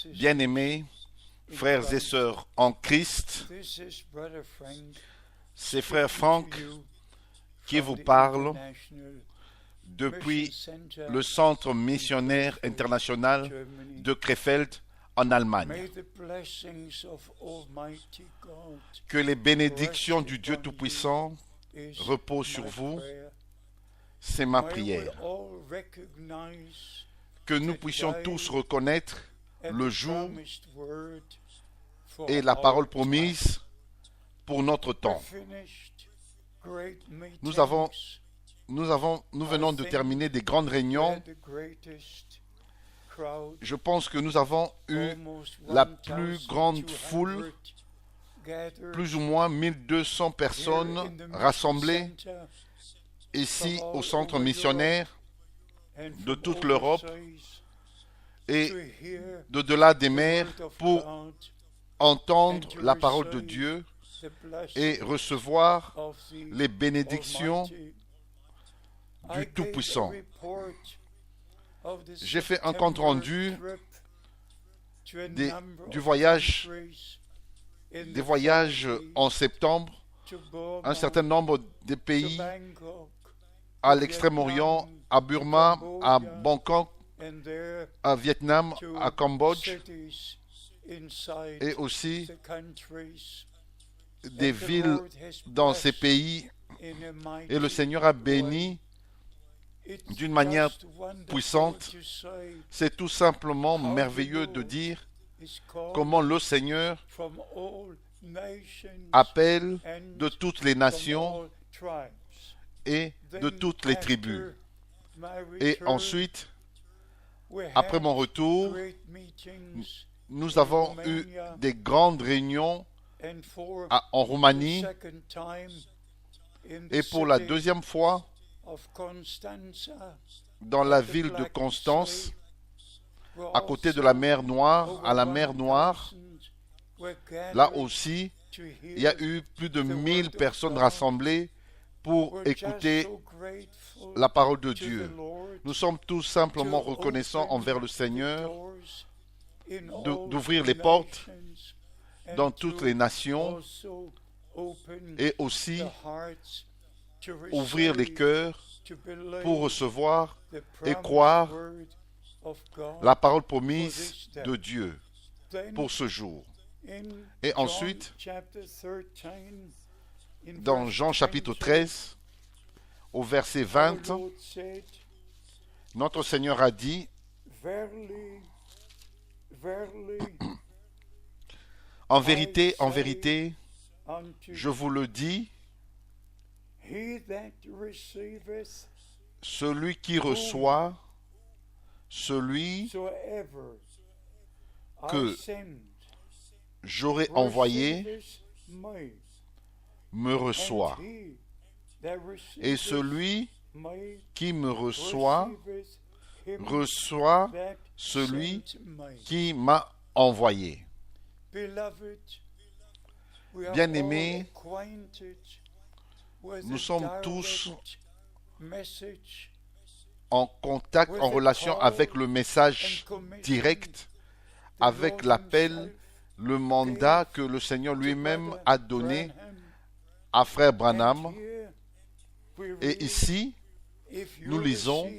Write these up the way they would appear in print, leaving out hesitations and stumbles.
Bien-aimés frères et sœurs en Christ, c'est frère Frank qui vous parle depuis le Centre missionnaire international de Krefeld en Allemagne. Que les bénédictions du Dieu Tout-Puissant reposent sur vous, c'est ma prière. Que nous puissions tous reconnaître le jour et la parole promise pour notre temps. Nous venons de terminer des grandes réunions. Je pense que nous avons eu la plus grande foule, plus ou moins 1200 personnes rassemblées ici au centre missionnaire de toute l'Europe et d'au-delà des mers pour entendre la parole de Dieu et recevoir les bénédictions du Tout-Puissant. J'ai fait un compte rendu des voyages en septembre, un certain nombre de pays à l'Extrême-Orient, à Burma, à Bangkok, à Vietnam, à Cambodge, et aussi des villes dans ces pays. Et le Seigneur a béni d'une manière puissante. C'est tout simplement merveilleux de dire comment le Seigneur appelle de toutes les nations et de toutes les tribus. Et ensuite, après mon retour, nous avons eu des grandes réunions en Roumanie et pour la deuxième fois dans la ville de Constance, à côté de la mer Noire, à la mer Noire. Là aussi, il y a eu plus de 1000 personnes rassemblées pour écouter la parole de Dieu. Nous sommes tout simplement reconnaissants envers le Seigneur d'ouvrir les portes dans toutes les nations et aussi ouvrir les cœurs pour recevoir et croire la parole promise de Dieu pour ce jour. Et ensuite, dans Jean chapitre 13, au verset 20, notre Seigneur a dit, en vérité, je vous le dis, celui qui reçoit, celui que j'aurai envoyé, me reçoit. Et celui qui me reçoit, reçoit celui qui m'a envoyé. Bien-aimés, nous sommes tous en contact, en relation avec le message direct, avec l'appel, le mandat que le Seigneur lui-même a donné à frère Branham. Et ici, nous lisons,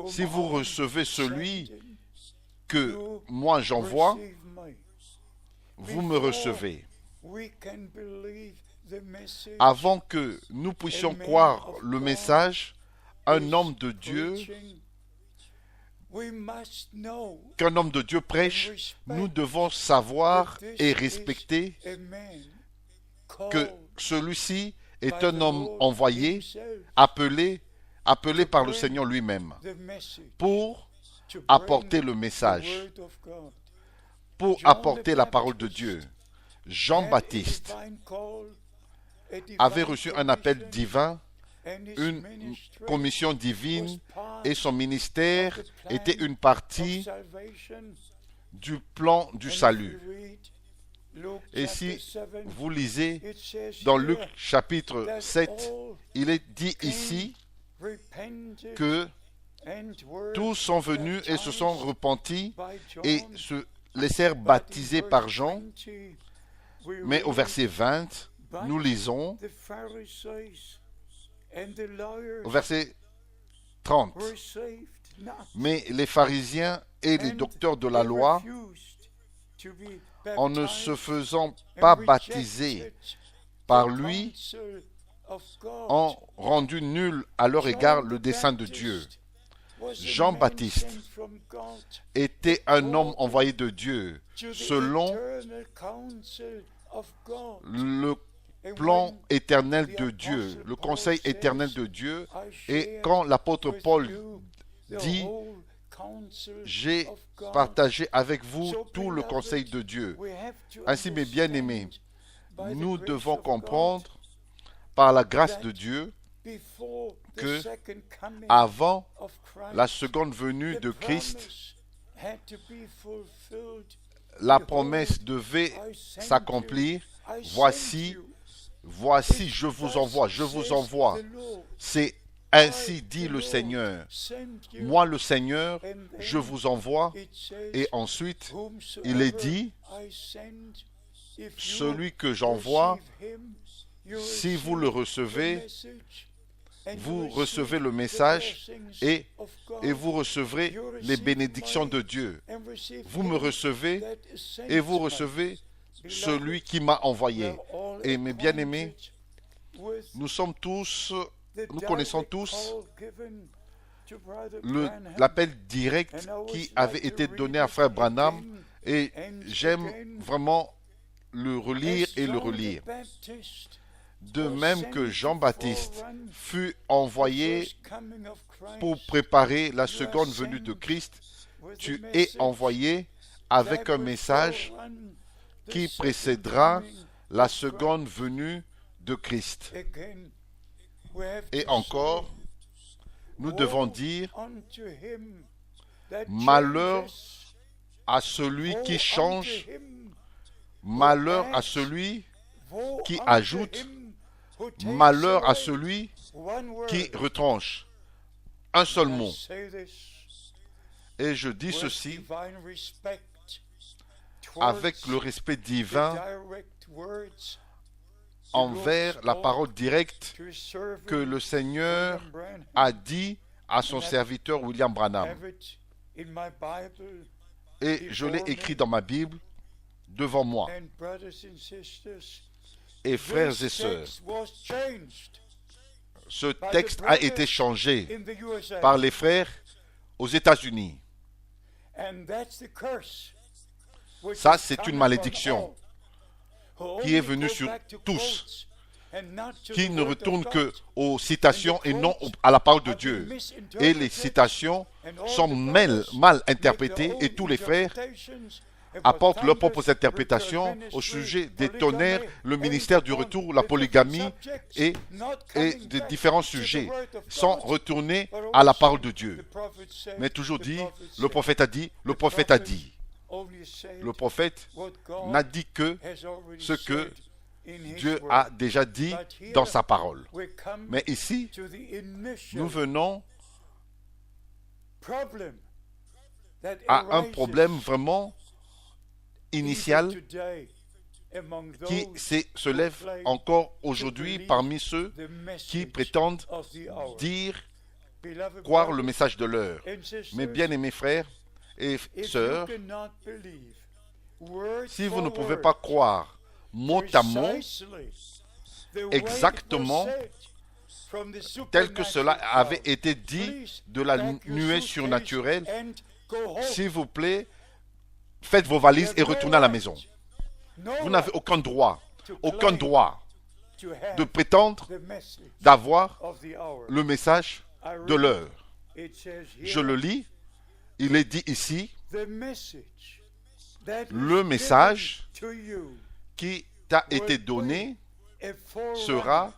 si vous recevez celui que moi j'envoie, vous me recevez. Avant que nous puissions croire le message, un homme de Dieu, qu'un homme de Dieu prêche, nous devons savoir et respecter que celui-ci est un homme envoyé, appelé par le Seigneur lui-même, pour apporter le message, pour apporter la parole de Dieu. Jean-Baptiste avait reçu un appel divin, une commission divine, et son ministère était une partie du plan du salut. Et si vous lisez dans Luc chapitre 7, il est dit ici que Tous sont venus et se sont repentis et se laissèrent baptiser par Jean. Mais au verset 20, nous lisons, au verset 30, mais les pharisiens et les docteurs de la loi, en ne se faisant pas baptiser par lui, ont rendu nul à leur égard le dessein de Dieu. Jean-Baptiste était un homme envoyé de Dieu, selon le plan éternel de Dieu, le conseil éternel de Dieu. Et quand l'apôtre Paul dit « J'ai partagé avec vous tout le conseil de Dieu », ainsi, mes bien-aimés, nous devons comprendre par la grâce de Dieu que avant la seconde venue de Christ, la promesse devait s'accomplir. Voici, je vous envoie. C'est ainsi dit le Seigneur. Moi, le Seigneur, je vous envoie. Et ensuite, il est dit, celui que j'envoie, si vous le recevez, vous recevez le message et vous recevrez les bénédictions de Dieu. Vous me recevez et vous recevez celui qui m'a envoyé. Et mes bien-aimés, nous connaissons tous l'appel direct qui avait été donné à Frère Branham, et j'aime vraiment le relire et le relire. De même que Jean-Baptiste fut envoyé pour préparer la seconde venue de Christ, tu es envoyé avec un message qui précédera la seconde venue de Christ. Et encore, nous devons dire, malheur à celui qui change, malheur à celui qui ajoute, malheur à celui qui retranche. Un seul mot. Et je dis ceci avec le respect divin envers la parole directe que le Seigneur a dit à son serviteur William Branham. Et je l'ai écrit dans ma Bible devant moi. Et frères et sœurs, ce texte a été changé par les frères aux États-Unis. Ça, c'est une malédiction qui est venue sur tous, qui ne retourne que aux citations et non à la parole de Dieu. Et les citations sont mal interprétées, et tous les frères apportent leurs propres interprétations au sujet des tonnerres, le ministère du retour, la polygamie et des différents sujets, sans retourner à la parole de Dieu. Mais toujours dit, le prophète a dit, le prophète a dit. Le prophète n'a dit que ce que Dieu a déjà dit dans sa parole. Mais ici, nous venons à un problème vraiment initial qui se lève encore aujourd'hui parmi ceux qui prétendent croire le message de l'heure. Mes bien-aimés frères et sœurs, si vous ne pouvez pas croire mot à mot, exactement tel que cela avait été dit de la nuée surnaturelle, s'il vous plaît, faites vos valises et retournez à la maison. Vous n'avez aucun droit de prétendre d'avoir le message de l'heure. Je le lis, il est dit ici, le message qui t'a été donné sera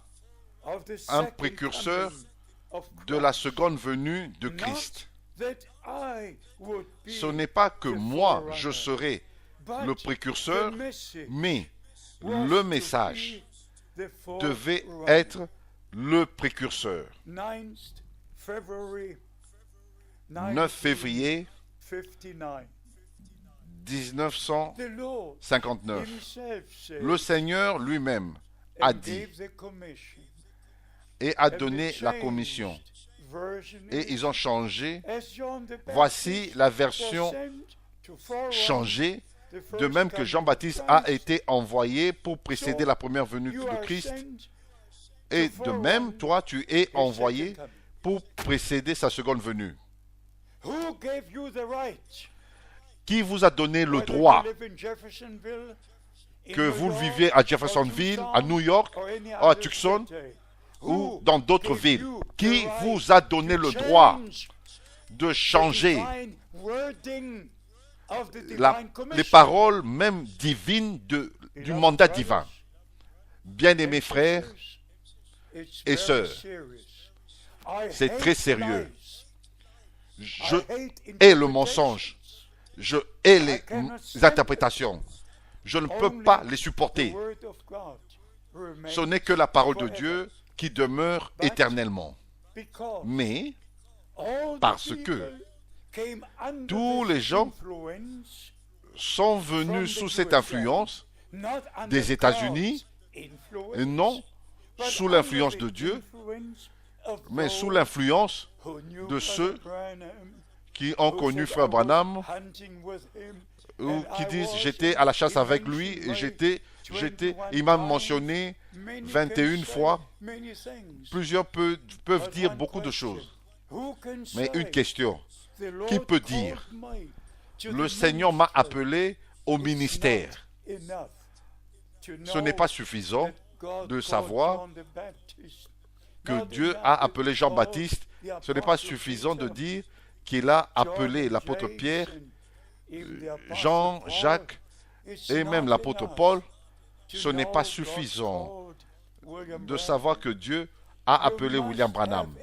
un précurseur de la seconde venue de Christ. Ce n'est pas que moi je serai le précurseur, mais le message devait être le précurseur. 9 février 1959. Le Seigneur lui-même a dit et a donné la commission. Et ils ont changé. Voici la version changée, de même que Jean-Baptiste a été envoyé pour précéder la première venue de Christ. Et de même, toi, tu es envoyé pour précéder sa seconde venue. Qui vous a donné le droit, que vous viviez à Jeffersonville, à New York, à Tucson ou dans d'autres villes? Qui vous a donné le droit de changer les paroles même divines du mandat divin? Bien-aimés frères et sœurs, c'est très sérieux. Je hais le mensonge. Je hais les interprétations. Je ne peux pas les supporter. Ce n'est que la parole de Dieu qui demeure éternellement. Mais, parce que tous les gens sont venus sous cette influence des États-Unis, et non sous l'influence de Dieu, mais sous l'influence de ceux qui ont connu Frère Branham, ou qui disent j'étais à la chasse avec lui et il m'a mentionné 21 fois. Plusieurs peuvent dire beaucoup de choses. Mais une question, qui peut dire le Seigneur m'a appelé au ministère? Ce n'est pas suffisant de savoir que Dieu a appelé Jean-Baptiste. Ce n'est pas suffisant de dire qu'il a appelé l'apôtre Pierre, Jean, Jacques et même l'apôtre Paul. Ce n'est pas suffisant de savoir que Dieu a appelé William Branham.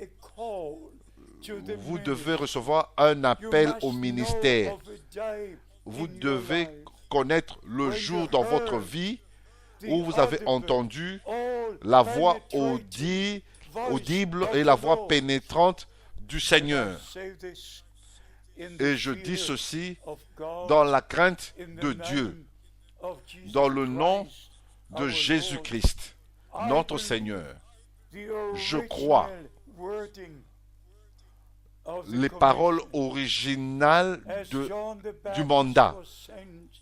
Vous devez recevoir un appel au ministère. Vous devez connaître le jour dans votre vie où vous avez entendu la voix audible et la voix pénétrante du Seigneur. Et je dis ceci dans la crainte de Dieu, dans le nom de Jésus-Christ, notre Seigneur. Je crois les paroles originales du mandat,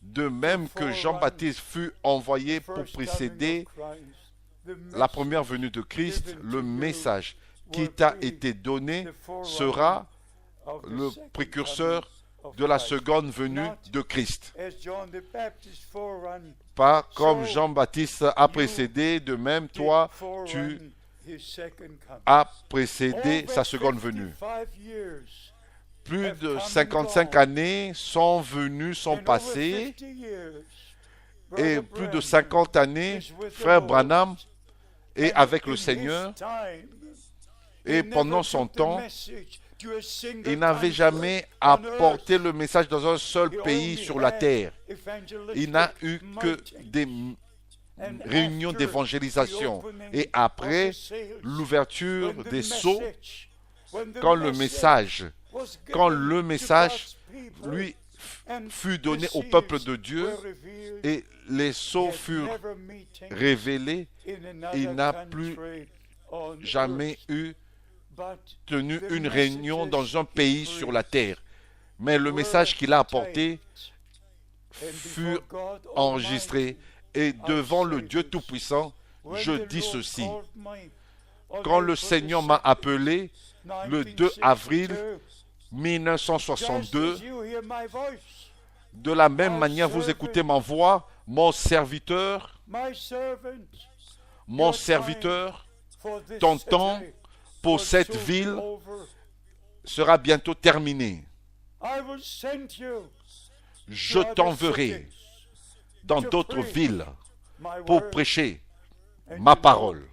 de même que Jean-Baptiste fut envoyé pour précéder la première venue de Christ. Le message qui t'a été donné sera le précurseur de la seconde venue de Christ. Pas comme Jean-Baptiste a précédé, de même toi, tu as précédé sa seconde venue. Plus de 55 années sont venues, sont passées, et plus de 50 années, Frère Branham est avec le Seigneur, et pendant son temps, il n'avait jamais apporté le message dans un seul pays sur la terre. Il n'a eu que des réunions d'évangélisation. Et après l'ouverture des sceaux, quand le message lui fut donné au peuple de Dieu et les sceaux furent révélés, il n'a plus jamais tenu une réunion dans un pays sur la terre. Mais le message qu'il a apporté fut enregistré. Et devant le Dieu Tout-Puissant, je dis ceci. Quand le Seigneur m'a appelé, le 2 avril 1962, de la même manière vous écoutez ma voix, mon serviteur, ton temps pour cette ville sera bientôt terminé. Je t'enverrai dans d'autres villes pour prêcher ma parole.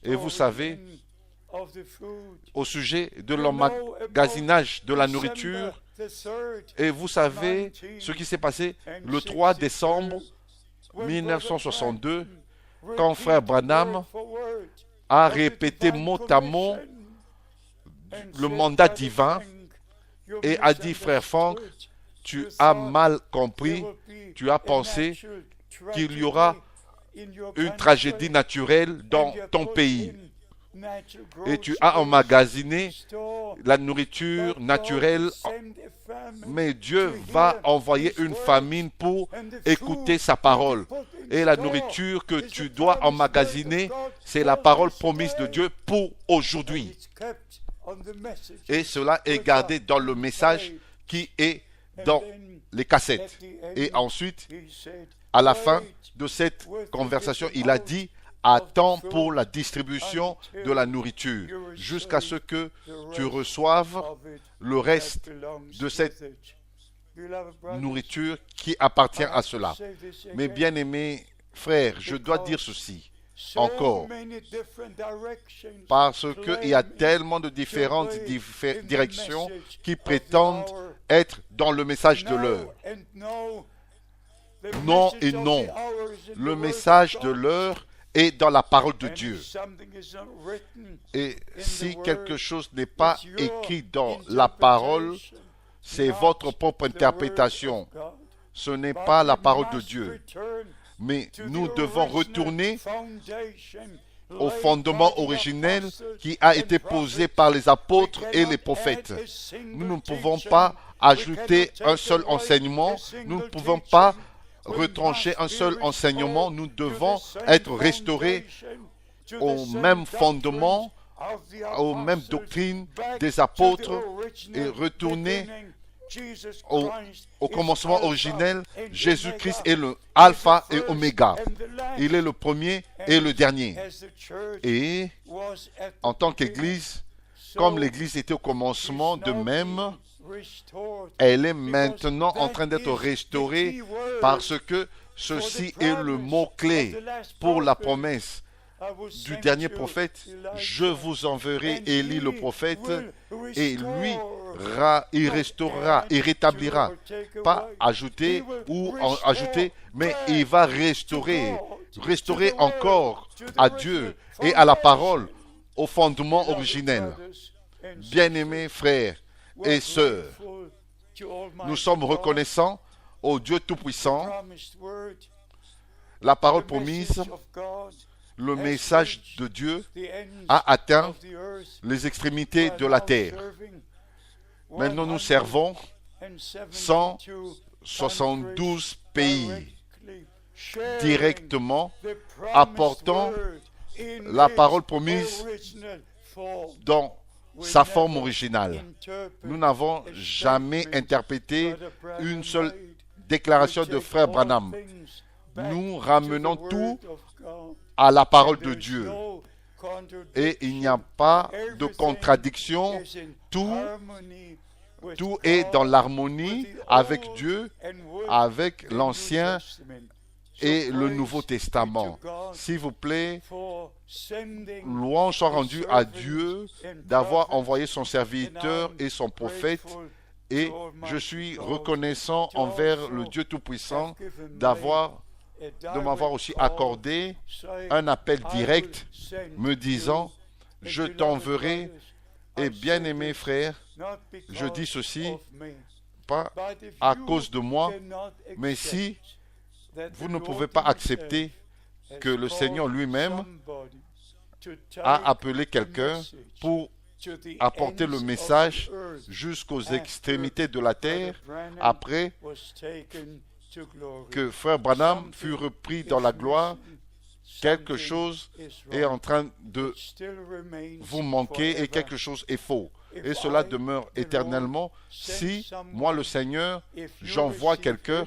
Et vous savez, au sujet de l'emmagasinage de la nourriture, et vous savez ce qui s'est passé le 3 décembre 1962, quand Frère Branham a répété mot à mot le mandat divin et a dit, frère Franck, tu as mal compris, tu as pensé qu'il y aura une tragédie naturelle dans ton pays. Et tu as emmagasiné la nourriture naturelle, mais Dieu va envoyer une famine pour écouter sa parole. Et la nourriture que tu dois emmagasiner, c'est la parole promise de Dieu pour aujourd'hui. Et cela est gardé dans le message qui est dans les cassettes. Et ensuite, à la fin de cette conversation, il a dit, attends pour la distribution de la nourriture, jusqu'à ce que tu reçoives le reste de cette nourriture qui appartient à cela. Mes bien-aimés frères, je dois dire ceci encore, parce qu'il y a tellement de différentes directions qui prétendent être dans le message de l'heure. Non et non. Le message de l'heure est dans la parole de Dieu. Et si quelque chose n'est pas écrit dans la parole, c'est votre propre interprétation. Ce n'est pas la parole de Dieu. Mais nous devons retourner au fondement originel qui a été posé par les apôtres et les prophètes. Nous ne pouvons pas ajouter un seul enseignement. Nous ne pouvons pas retrancher un seul enseignement. Nous devons être restaurés au même fondement, aux mêmes doctrines des apôtres et retourner au commencement originel. Jésus-Christ est le alpha et oméga. Il est le premier et le dernier. Et en tant qu'Église, comme l'Église était au commencement, de même, elle est maintenant en train d'être restaurée parce que ceci est le mot-clé pour la promesse du dernier prophète. Je vous enverrai Élie le prophète et lui, il restaurera, il rétablira, pas ajouter ou ajouter, mais il va restaurer encore à Dieu et à la parole, au fondement originel. Bien-aimés frères et sœurs, nous sommes reconnaissants au Dieu Tout-Puissant. La parole promise, le message de Dieu a atteint les extrémités de la terre. Maintenant, nous servons 172 pays directement, apportant la parole promise dans sa forme originale. Nous n'avons jamais interprété une seule déclaration de frère Branham. Nous ramenons tout à la parole de Dieu. Et il n'y a pas de contradiction. Tout est dans l'harmonie avec Dieu, avec l'Ancien et le Nouveau Testament. S'il vous plaît, louange soit rendue à Dieu d'avoir envoyé son serviteur et son prophète. Et je suis reconnaissant envers le Dieu Tout-Puissant de m'avoir aussi accordé un appel direct me disant, je t'enverrai. Et bien-aimés frères, je dis ceci, pas à cause de moi, mais si vous ne pouvez pas accepter que le Seigneur lui-même a appelé quelqu'un pour apporter le message jusqu'aux extrémités de la terre, après que frère Branham fut repris dans la gloire, quelque chose est en train de vous manquer et quelque chose est faux. Et cela demeure éternellement. Si, moi le Seigneur, j'envoie quelqu'un,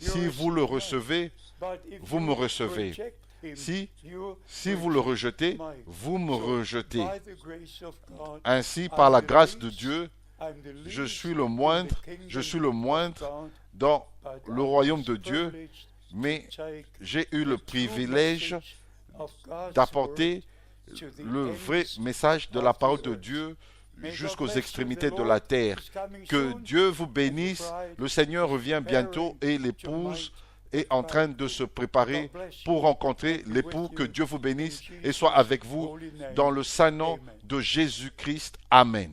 si vous le recevez, vous me recevez. Si vous le rejetez, vous me rejetez. Ainsi, par la grâce de Dieu, je suis le moindre dans le royaume de Dieu, mais j'ai eu le privilège d'apporter le vrai message de la parole de Dieu jusqu'aux extrémités de la terre. Que Dieu vous bénisse. Le Seigneur revient bientôt et l'épouse est en train de se préparer pour rencontrer l'époux. Que Dieu vous bénisse et soit avec vous dans le saint nom de Jésus-Christ. Amen.